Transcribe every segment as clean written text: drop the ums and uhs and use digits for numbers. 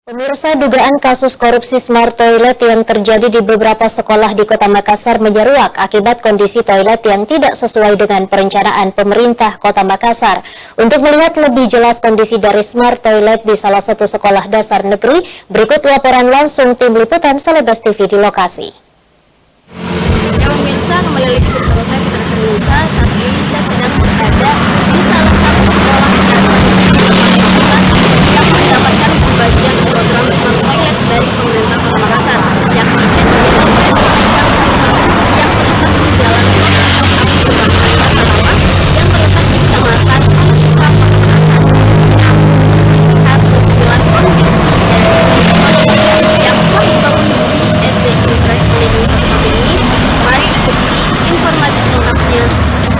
Pemirsa, dugaan kasus korupsi smart toilet yang terjadi di beberapa sekolah di Kota Makassar menyeruak akibat kondisi toilet yang tidak sesuai dengan perencanaan pemerintah Kota Makassar. Untuk melihat lebih jelas kondisi dari smart toilet di salah satu sekolah dasar negeri, berikut laporan langsung tim liputan Selebes TV di lokasi. Ya pemirsa, kembali lagi bersama saya Fitri Nisa. Saat ini saya sedang berada di salah satu sekolah dasar di Kota Makassar yang mendapatkan pembagian program smart toilet dari pemerintah Kota Makassar yang biasanya satu-satu yang terletak di jalan yang terletak di Kecamatan Kota Makassar. Kita jelas kondisi dari yang dibangun di SD Impres Pendidikan satu ini. Mari ikuti informasi selengkapnya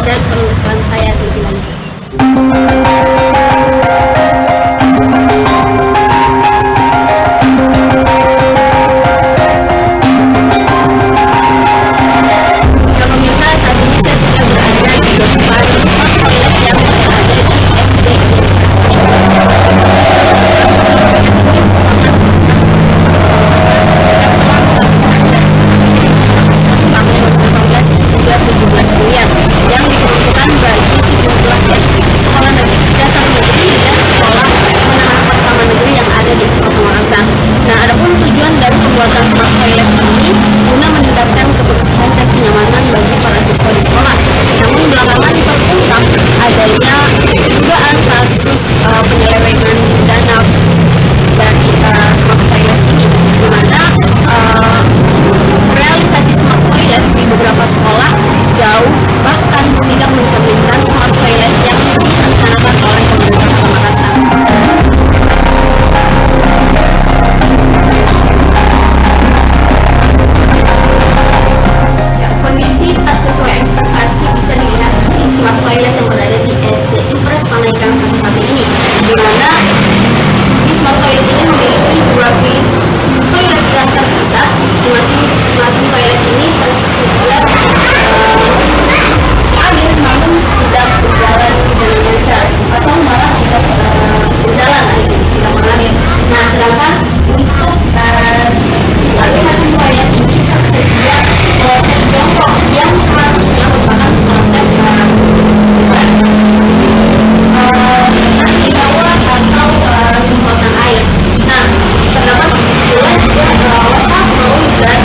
dan penelusuran saya lebih lanjut. Pembuatan smart toilet ini guna meningkatkan kebersihan dan kenyamanan bagi para siswa di sekolah. Namun belakangan terungkap adanya dugaan kasus penyelewengan dana dari smart toilet ini, di mana realisasi smart toilet di beberapa sekolah jauh bahkan tidak mencerminkan smart toilet yang direncanakan oleh pemerintah Kota Makassar. Kondisi tak sesuai ekspektasi bisa dilihat di smart toilet yang berada di SD Impres Pendidikan satu ini, di mana di smart toilet ini memiliki dua bilik toilet yang terpisah. Masing-masing toilet ini tersedia air namun tidak berjalan dengan lancar atau malah tidak berjalan tidak mengalir. Nah, sedangkan untuk masing-masing toilet ini tersedia kloset jongkok yang seharusnya merupakan kloset di bawah atau semprotan air. Nah, terdapat pula juga wastafel dan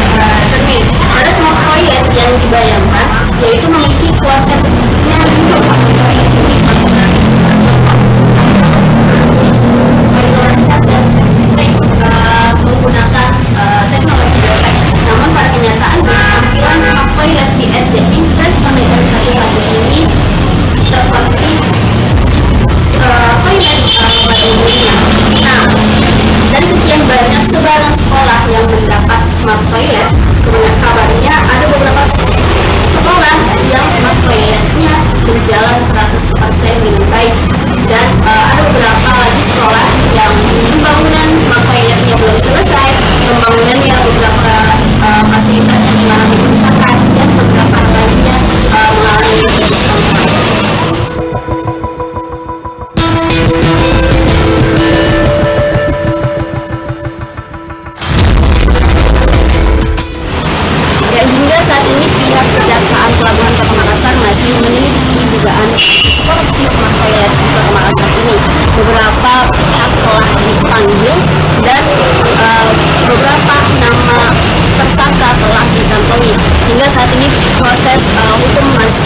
cermin. Ada smart toilet yang dibayangkan yaitu memiliki klosetnya juga toilet sini maksudnya lancar dan menggunakan teknologi biotek. Namun pada kenyataannya tampilan smart toilet di SD Impres Pendidikan satu ini seperti toilet pada umumnya. Nah, dari sekian banyak sebaran sekolah yang mendapat smart toilet, kebanyakan kabarnya ada beberapa sekolah yang smart toiletnya berjalan 100% dengan baik, dan ada beberapa lagi sekolah yang pembangunan smart toiletnya belum selesai, pembangunannya beberapa fasilitas yang mengalami kerusakan, dan beberapa lainnya mengalami kerusakan. Dan hingga saat ini pihak Kejaksaan Pelabuhan Kota Makassar masih menyelidiki dugaan kasus korupsi smart toilet di Kota Makassar ini. Beberapa pihak telah dipanggil dan beberapa nama tersangka telah dikantongi. Hingga saat ini proses hukum masih